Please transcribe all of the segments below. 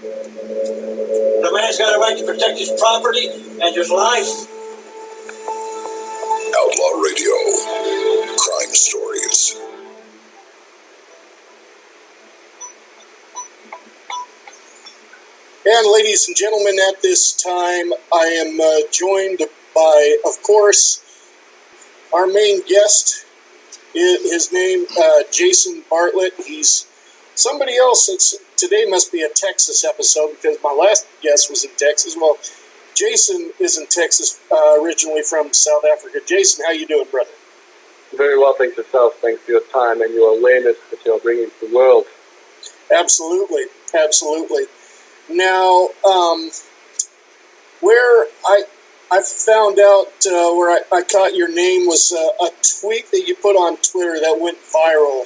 The man's got a right to protect his property and his life. Outlaw Radio. Crime Stories. And ladies and gentlemen, at this time, I am joined by, of course, our main guest. His name, Jason Bartlett. He's somebody else that's today must be a Texas episode because my last guest was in Texas. Well, Jason is in Texas, originally from South Africa. Jason, how you doing, brother? Very well, thanks yourself. Thanks for your time and your awareness that you're bringing to the world. Absolutely, absolutely. Now, where I found out where I caught your name was a tweet that you put on Twitter that went viral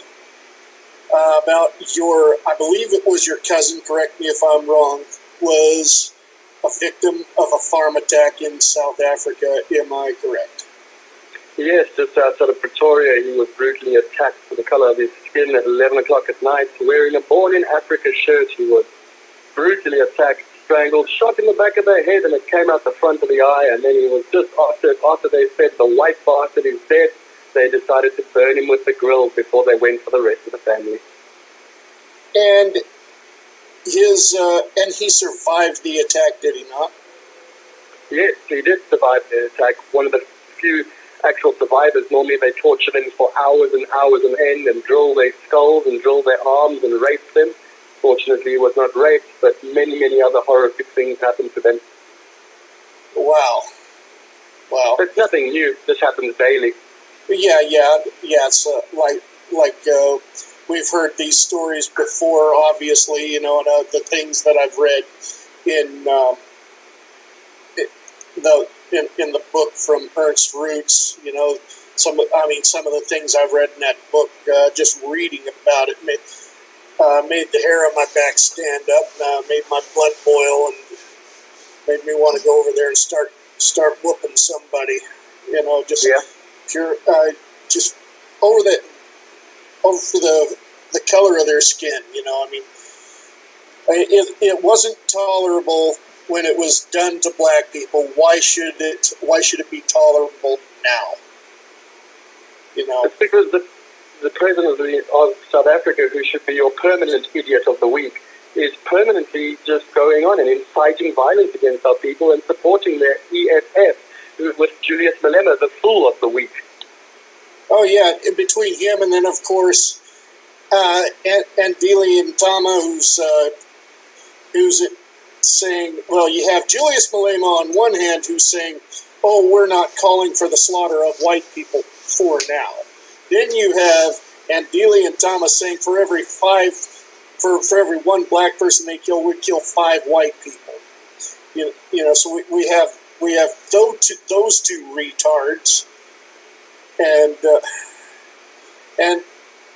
about your, I believe it was your cousin, correct me if I'm wrong, was a victim of a farm attack in South Africa. Am I correct? Yes, just outside of Pretoria, he was brutally attacked for the color of his skin at 11 o'clock at night. Wearing a Born in Africa shirt, he was brutally attacked, strangled, shot in the back of the head, and it came out the front of the eye. And then he was just after they said the white bastard is dead, they decided to burn him with the grill before they went for the rest of the family. And he survived the attack, did he not? Yes, he did survive the attack. One of the few actual survivors. Normally they torture them for hours and hours on end and drill their skulls and drill their arms and rape them. Fortunately, he was not raped, but many, many other horrific things happened to them. Wow. It's nothing new. This happens daily. Yeah. It's like we've heard these stories before, obviously, and the things that I've read in the book from Ernst Roots. Some of the things I've read in that book, just reading about it made the hair on my back stand up, made my blood boil, and made me want to go over there and start whooping somebody. Pure, just over for the color of their skin. It wasn't tolerable when it was done to black people. Why should it be tolerable now? It's because the president of South Africa, who should be your permanent idiot of the week, is permanently just going on and inciting violence against our people and supporting their EFF with Julius Malema, the fool of the week. Oh yeah, in between him and then of course Andile Ntama, who's saying, well, you have Julius Malema on one hand who's saying, oh, we're not calling for the slaughter of white people for now. Then you have Andile Ntama saying for every one black person they kill, we kill 5 white people. So we have those two retards, and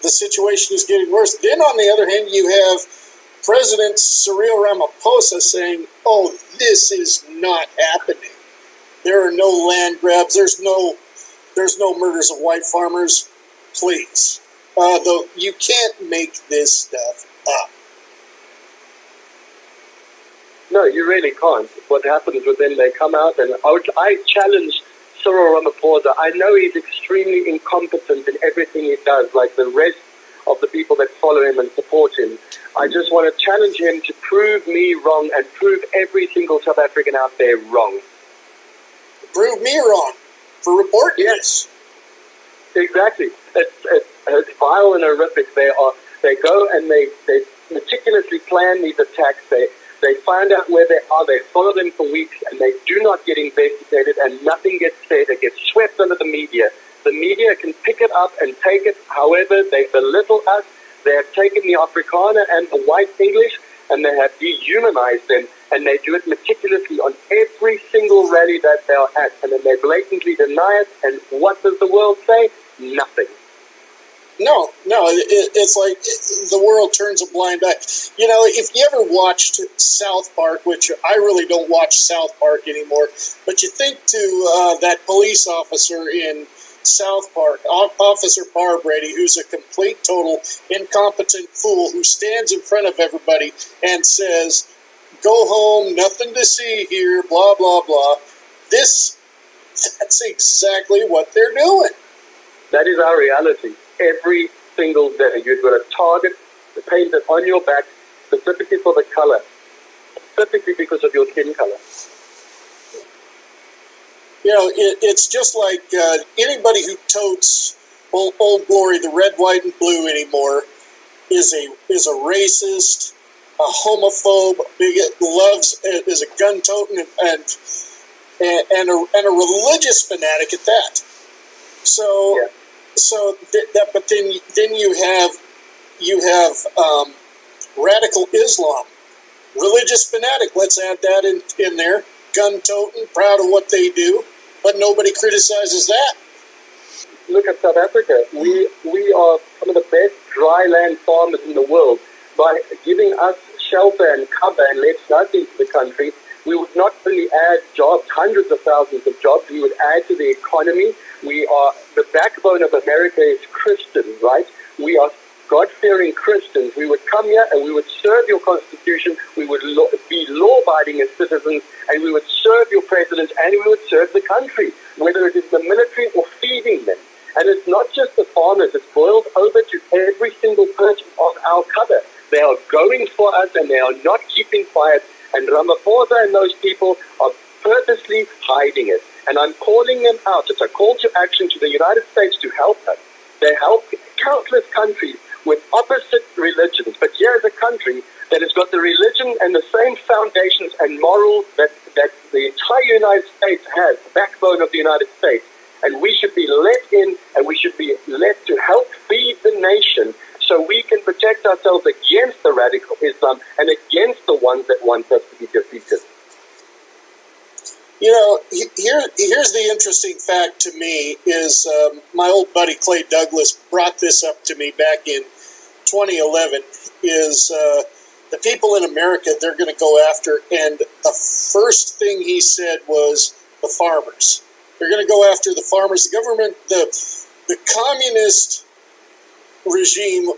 the situation is getting worse. Then on the other hand, you have President Cyril Ramaphosa saying, "Oh, this is not happening. There are no land grabs. There's no murders of white farmers. Please, though you can't make this stuff up." No, you really can't. What happens with them, they come out, and I challenge Cyril Ramaphosa. I know he's extremely incompetent in everything he does, like the rest of the people that follow him and support him. I just want to challenge him to prove me wrong and prove every single South African out there wrong. Prove me wrong for reporting this. Exactly. It's vile and horrific. They go and they meticulously plan these attacks. They find out where they are. They follow them for weeks, and they do not get investigated, and nothing gets said. It gets swept under the media. The media can pick it up and take it however they belittle us. They have taken the Afrikaner and the white English, and they have dehumanized them, and they do it meticulously on every single rally that they are at, and then they blatantly deny it, and what does the world say? Nothing. No, it's like the world turns a blind eye. If you ever watched South Park, which I really don't watch South Park anymore, but you think to that police officer in South Park, Officer Barbrady, who's a complete, total, incompetent fool who stands in front of everybody and says, go home, nothing to see here, blah, blah, blah. That's exactly what they're doing. That is our reality. Every single day, you've got a target painted on your back specifically for the color, specifically because of your skin color. You know, it's just like anybody who totes Old Glory, the red, white, and blue anymore, is a racist, a homophobe, a bigot, is a gun-toting and a religious fanatic at that. So, Yeah. But then you have radical Islam, religious fanatic. Let's add that in there. Gun-toting, proud of what they do, but nobody criticizes that. Look at South Africa. We are some of the best dry land farmers in the world. By giving us shelter and cover and letting us into the country, we would not only add jobs, hundreds of thousands of jobs, we would add to the economy. We are, the backbone of America is Christians, right? We are God-fearing Christians. We would come here and we would serve your constitution. We would be law-abiding as citizens, and we would serve your president, and we would serve the country, whether it is the military or feeding them. And it's not just the farmers. It's boiled over to every single person of our cover. They are going for us, and they are not keeping quiet. And Ramaphosa and those people are purposely hiding it. And I'm calling them out. It's a call to action to the United States to help us. They help countless countries with opposite religions. But here is a country that has got the religion and the same foundations and morals that the entire United States has, the backbone of the United States. And we should be let in, and we should be let to help feed the nation so we can protect ourselves against the radical Islam and against the ones that want us to be defeated. You know, here's the interesting fact to me is my old buddy Clay Douglas brought this up to me back in 2011, is the people in America they're going to go after, and the first thing he said was the farmers. They're going to go after the farmers. The government, the communist regime,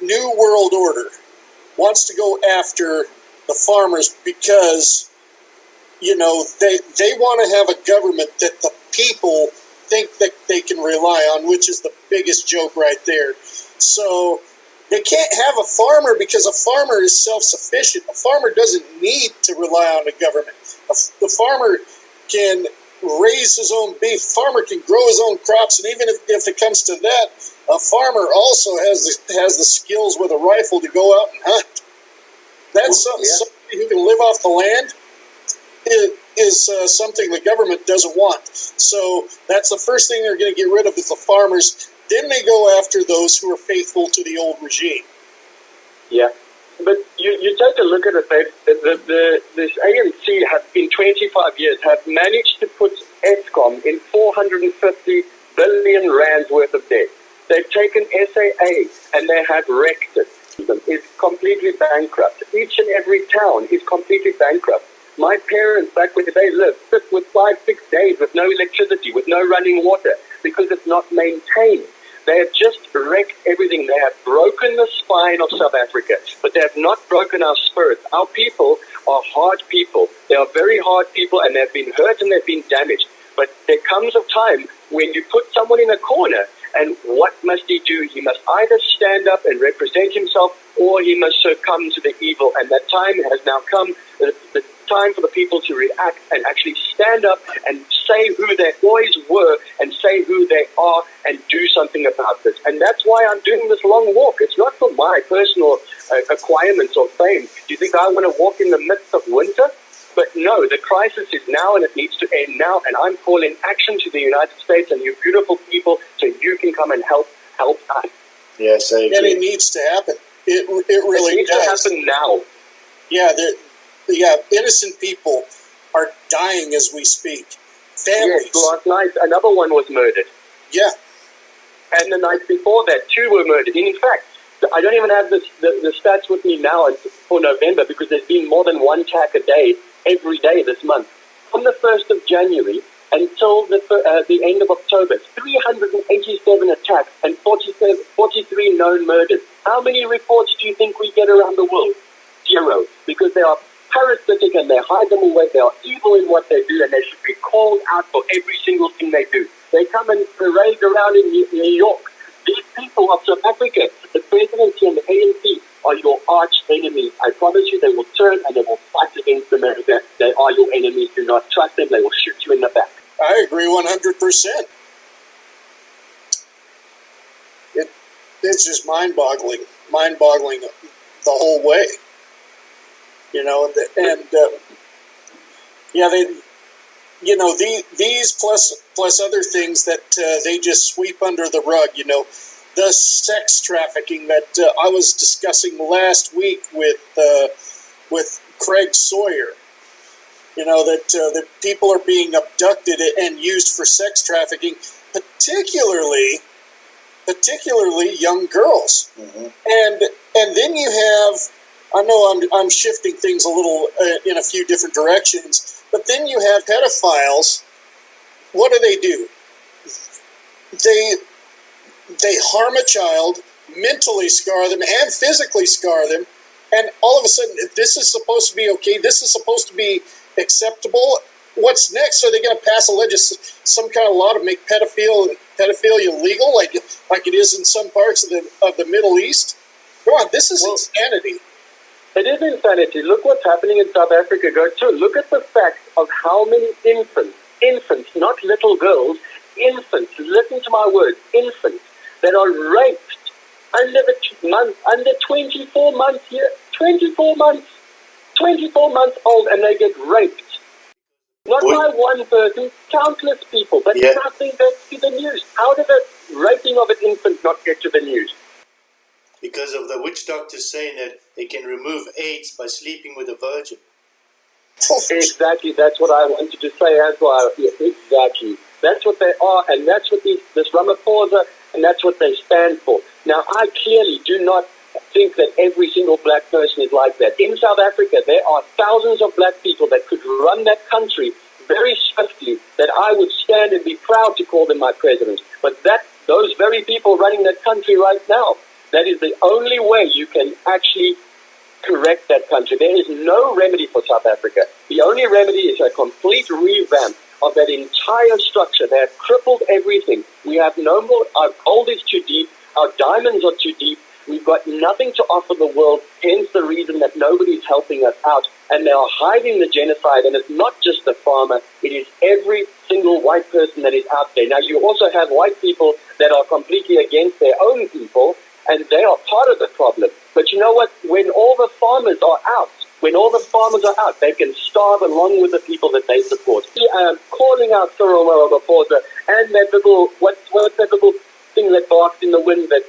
New World Order, wants to go after the farmers because, you know, they want to have a government that the people think that they can rely on, which is the biggest joke right there. So they can't have a farmer because a farmer is self-sufficient. A farmer doesn't need to rely on the government. The farmer can raise his own beef. Farmer can grow his own crops, and even if it comes to that, a farmer also has the skills with a rifle to go out and hunt. That's somebody who can live off the land is something the government doesn't want. So that's the first thing they're going to get rid of is the farmers. Then they go after those who are faithful to the old regime. Yeah. But you take a look at it, this ANC have, in 25 years, have managed to put Eskom in 450 billion rands worth of debt. They've taken SAA and they have wrecked it. It's completely bankrupt. Each and every town is completely bankrupt. My parents, back when they lived, sit with 5-6 days with no electricity, with no running water, because it's not maintained. They have just wrecked everything. They have broken the spine of South Africa, but they have not broken our spirit. Our people are hard people. They are very hard people, and they've been hurt and they've been damaged. But there comes a time when you put someone in a corner, and what must he do? He must either stand up and represent himself, or he must succumb to the evil. And that time has now come. The time for the people to react and actually stand up and say who they always were and say who they are and do something about this. And that's why I'm doing this long walk. It's not for my personal acquirements or fame. Do you think I want to walk in the midst of winter? But no, the crisis is now and it needs to end now. And I'm calling action to the United States and you beautiful people so you can come and help us. Yes, I agree. And it needs to happen. It really needs does. to happen now. Yeah, innocent people are dying as we speak. Families. Yes, last night another one was murdered. Yeah. And the night before that, 2 were murdered. And in fact, I don't even have the stats with me now for November because there's been more than 1 attack a day, every day this month. From the 1st of January until the end of October, 387 attacks and 43 known murders. How many reports do you think we get around the world? 0. Because there are parasitic and they hide them away. They are evil in what they do and they should be called out for every single thing they do. They come and parade around in New York. These people of South Africa, the presidency and the ANC, are your arch enemies. I promise you they will turn and they will fight against America. They are your enemies. Do not trust them. They will shoot you in the back. I agree 100%. It's just mind-boggling the whole way. You know, these plus other things that they just sweep under the rug. You know, the sex trafficking that I was discussing last week with Craig Sawyer. You know, that people are being abducted and used for sex trafficking, particularly young girls. Mm-hmm. And then you have, I know I'm shifting things a little in a few different directions, but then you have pedophiles. What do? They harm a child, mentally scar them, and physically scar them, and all of a sudden, this is supposed to be okay, this is supposed to be acceptable. What's next? Are they going to pass some kind of law to make pedophilia legal, like it is in some parts of the Middle East? Come on, this is insanity. It is insanity. Look what's happening in South Africa. Go to look at the fact of how many infants, not little girls, infants. Listen to my words, infants that are raped under 24 months here, 24 months old, and they get raped. Not by one person, countless people, but nothing gets to the news. How did the raping of an infant not get to the news? Because of the witch doctors saying that they can remove AIDS by sleeping with a virgin. Exactly, that's what I wanted to say as well. Exactly. That's what they are, and that's what this Ramaphosa, and that's what they stand for. Now, I clearly do not think that every single black person is like that. In South Africa, there are thousands of black people that could run that country very swiftly, that I would stand and be proud to call them my president. But those very people running that country right now, that is the only way you can actually correct that country. There is no remedy for South Africa. The only remedy is a complete revamp of that entire structure. They have crippled everything. We have no more, our gold is too deep, our diamonds are too deep, we've got nothing to offer the world, hence the reason that nobody's helping us out. And they are hiding the genocide, and it's not just the farmer, it is every single white person that is out there. Now, you also have white people that are completely against their own people, and they are part of the problem. But you know what? When all the farmers are out, they can starve along with the people that they support. Calling out Cyril Ramaphosa and that little, what's that little thing that barks in the wind, that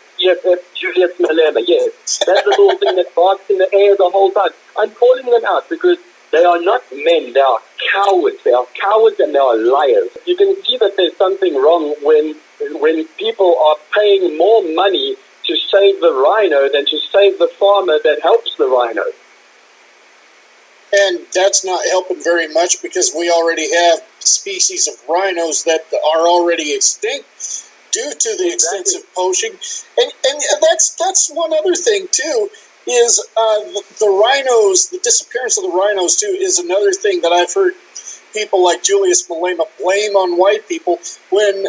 Julius Malema, yes, that little thing that barks in the air the whole time. I'm calling them out because they are not men, they are cowards. They are cowards and they are liars. You can see that there's something wrong when people are paying more money to save the rhino than to save the farmer that helps the rhino. And that's not helping very much because we already have species of rhinos that are already extinct due to the extensive poaching. And that's one other thing, too, is the rhinos, the disappearance of the rhinos, too, is another thing that I've heard people like Julius Malema blame on white people when,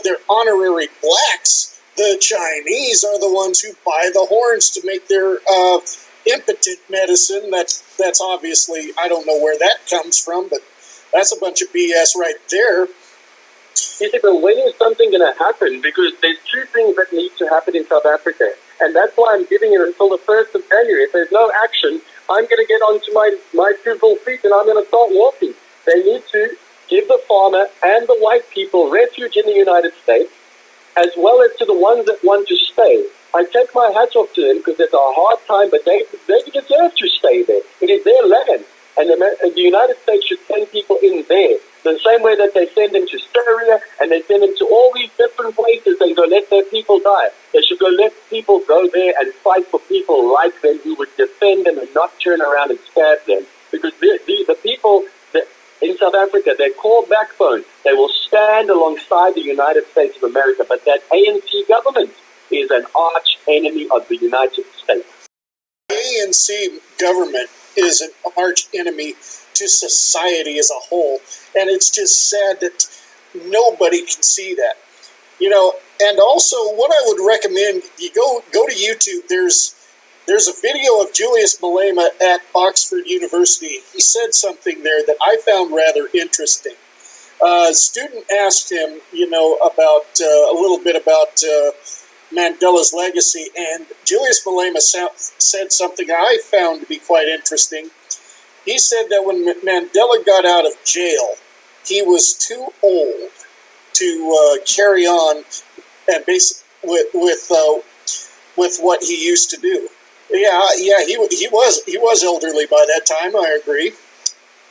they're honorary blacks. The Chinese are the ones who buy the horns to make their impotent medicine. That's obviously, I don't know where that comes from, but that's a bunch of BS right there. You see, but when is something going to happen? Because there's two things that need to happen in South Africa. And that's why I'm giving it until the 1st of January. If there's no action, I'm going to get onto my 2 full feet and I'm going to start walking. They need to give the farmer and the white people refuge in the United States, as well as to the ones that want to stay. I take my hat off to them because it's a hard time, but they deserve to stay there. It is their land. And the United States should send people in there. The same way that they send them to Syria and they send them to all these different places and go let their people die. They should go let people go there and fight for people like them who would defend them and not turn around and stab them. Because the people in South Africa, their core backbone, they will stand alongside the United States of America. But that ANC government is an arch enemy of the United States. The ANC government is an arch enemy to society as a whole. And it's just sad that nobody can see that. You know, and also what I would recommend, you go to YouTube, there's a video of Julius Malema at Oxford University. He said something there that I found rather interesting. A student asked him, you know, about a little bit about Mandela's legacy, and Julius Malema said something I found to be quite interesting. He said that when Mandela got out of jail, he was too old to carry on and with what he used to do. Yeah, he was elderly by that time. I agree.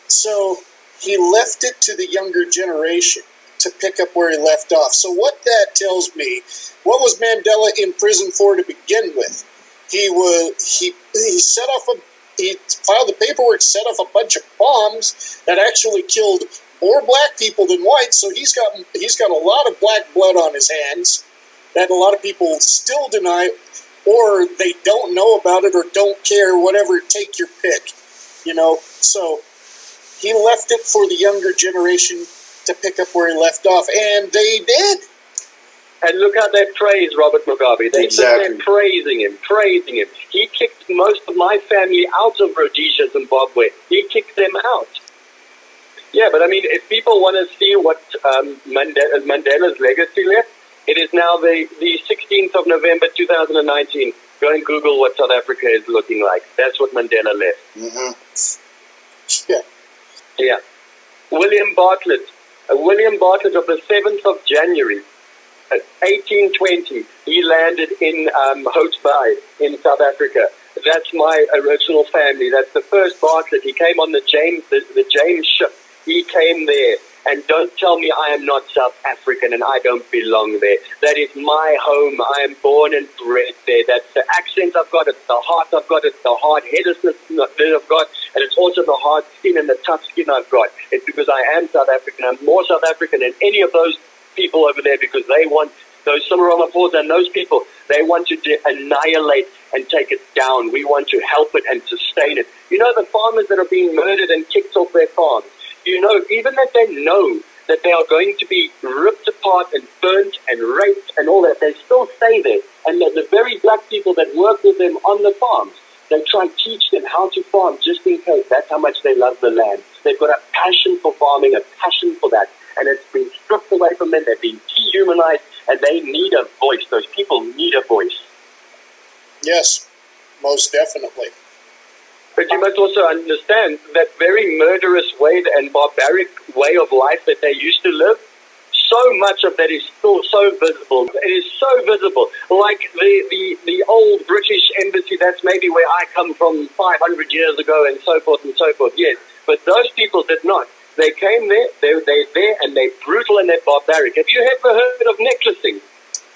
So he left it to the younger generation to pick up where he left off. So what that tells me, what was Mandela in prison for to begin with? He filed the paperwork, set off a bunch of bombs that actually killed more black people than white. So he's got a lot of black blood on his hands that a lot of people still deny, or they don't know about it or don't care. Whatever, take your pick. You know, so he left it for the younger generation to pick up where he left off, and they did. And look how they praise Robert Mugabe. They sit there praising him. He kicked most of my family out of Rhodesia, Zimbabwe. He kicked them out. Yeah, but I mean, if people want to see what Mandela's legacy left, it is now the 16th of November 2019. Go and Google what South Africa is looking like. That's what Mandela left. Mm-hmm. Yeah. William Bartlett of the 7th of January, 1820, he landed in Hout Bay in South Africa. That's my original family. That's the first Bartlett. He came on the James ship. He came there. And don't tell me I am not South African and I don't belong there. That is my home. I am born and bred there. That's the accent I've got. It's the heart I've got. It's the hard-headedness that I've got. And it's also the hard skin and the tough skin I've got. It's because I am South African. I'm more South African than any of those people over there, because they want, those Ramaphosa and those people, they want to annihilate and take it down. We want to help it and sustain it. You know, the farmers that are being murdered and kicked off their farms, you know, even that they know that they are going to be ripped apart and burnt and raped and all that, they still stay there. And the very black people that work with them on the farms, they try and teach them how to farm just in case. That's how much they love the land. They've got a passion for farming, a passion for that. And it's been stripped away from them. They've been dehumanized, and they need a voice. Those people need a voice. Yes, most definitely. But you must also understand that very murderous way and barbaric way of life that they used to live, so much of that is still so visible. It is so visible. Like the old British embassy, that's maybe where I come from 500 years ago and so forth, yes. But those people did not. They came there, they're there, and they're brutal and they're barbaric. Have you ever heard of necklacing?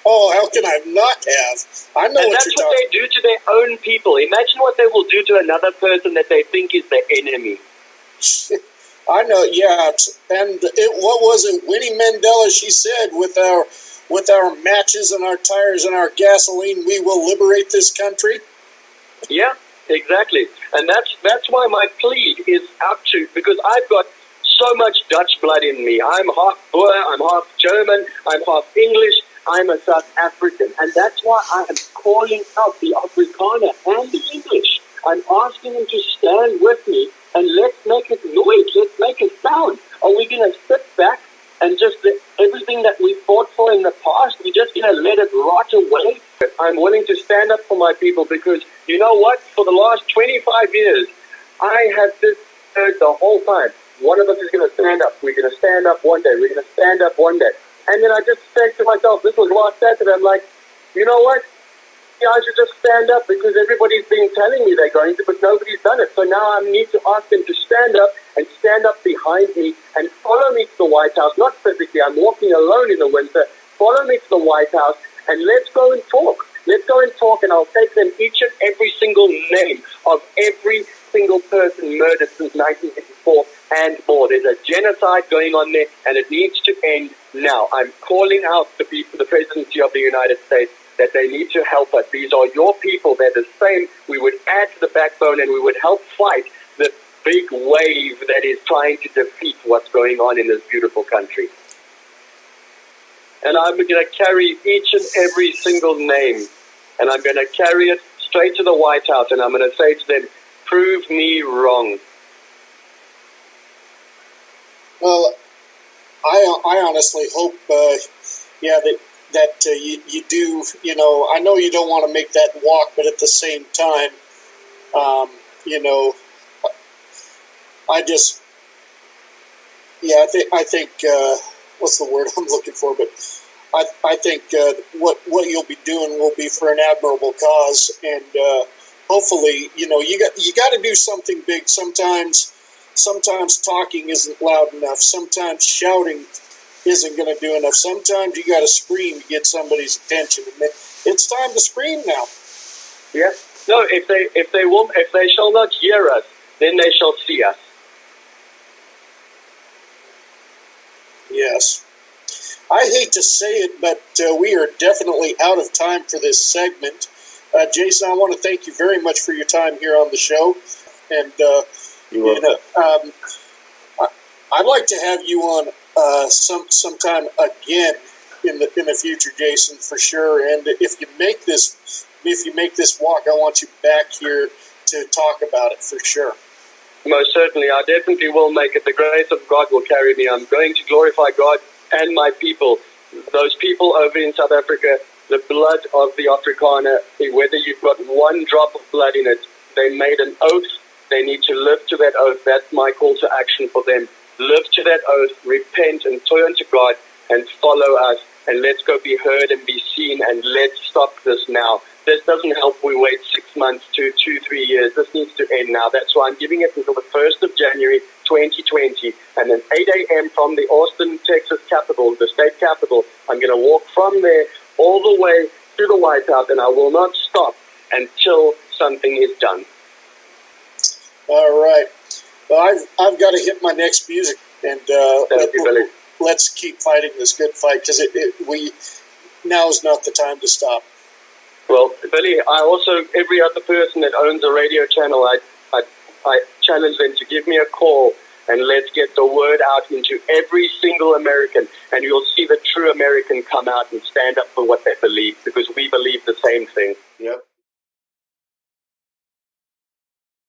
Oh, how can I not have? I know and what that's you're what talking. they do to their own people. Imagine what they will do to another person that they think is their enemy. I know, yeah. And what was it? Winnie Mandela, she said, with our matches and our tires and our gasoline, we will liberate this country. Yeah, exactly. And that's why my plea is out to, because I've got so much Dutch blood in me. I'm half Boer, I'm half German, I'm half English, I'm a South African. And that's why I am calling out the Afrikaner and the English. I'm asking them to stand with me and let's make it noise, let's make a sound. Are we going to sit back and just everything that we fought for in the past, we're just going to let it rot away? I'm willing to stand up for my people because, you know what, for the last 25 years, I have just heard the whole time, one of us is going to stand up. We're going to stand up one day. We're going to stand up one day. And then I just said to myself, this was last Saturday, I'm like, you know what? Yeah, I should just stand up because everybody's been telling me they're going to, but nobody's done it. So now I need to ask them to stand up and stand up behind me and follow me to the White House. Not physically, I'm walking alone in the winter. Follow me to the White House and let's go and talk. Let's go and talk, and I'll take them each and every single name of every single person murdered since 1984 and more. There's a genocide going on there, and it needs to end now. I'm calling out the people, the presidency of the United States, that they need to help us. These are your people. They're the same. We would add to the backbone, and we would help fight the big wave that is trying to defeat what's going on in this beautiful country. And I'm going to carry each and every single name, and I'm going to carry it straight to the White House, and I'm going to say to them, prove me wrong. Well, I honestly hope, that you do. You know, I know you don't want to make that walk, but at the same time, you know, I just, I think what's the word I'm looking for? But I think what you'll be doing will be for an admirable cause, and hopefully, you know, you got to do something big. Sometimes talking isn't loud enough. Sometimes shouting isn't going to do enough. Sometimes you got to scream to get somebody's attention. And it's time to scream now. Yeah. No, if they shall not hear us, then they shall see us. Yes. I hate to say it, but we are definitely out of time for this segment. Jason, I want to thank you very much for your time here on the show. And, I'd like to have you on sometime again in the future, Jason, for sure. And if you make this walk, I want you back here to talk about it for sure. Most certainly, I definitely will make it. The grace of God will carry me. I'm going to glorify God and my people. Those people over in South Africa, the blood of the Afrikaner, whether you've got one drop of blood in it, they made an oath. They need to live to that oath. That's my call to action for them. Live to that oath, repent and turn to God and follow us. And let's go be heard and be seen, and let's stop this now. This doesn't help we wait 6 months to 2-3 years. This needs to end now. That's why I'm giving it until the 1st of January 2020. And then 8 a.m. from the Austin, Texas capital, the state capital, I'm going to walk from there all the way to the White House, and I will not stop until something is done. All right. Well, I've got to hit my next music, and let's keep fighting this good fight, because now is not the time to stop. Well, Billy, I also, every other person that owns a radio channel, I challenge them to give me a call, and let's get the word out into every single American, and you'll see the true American come out and stand up for what they believe, because we believe the same thing. Yep.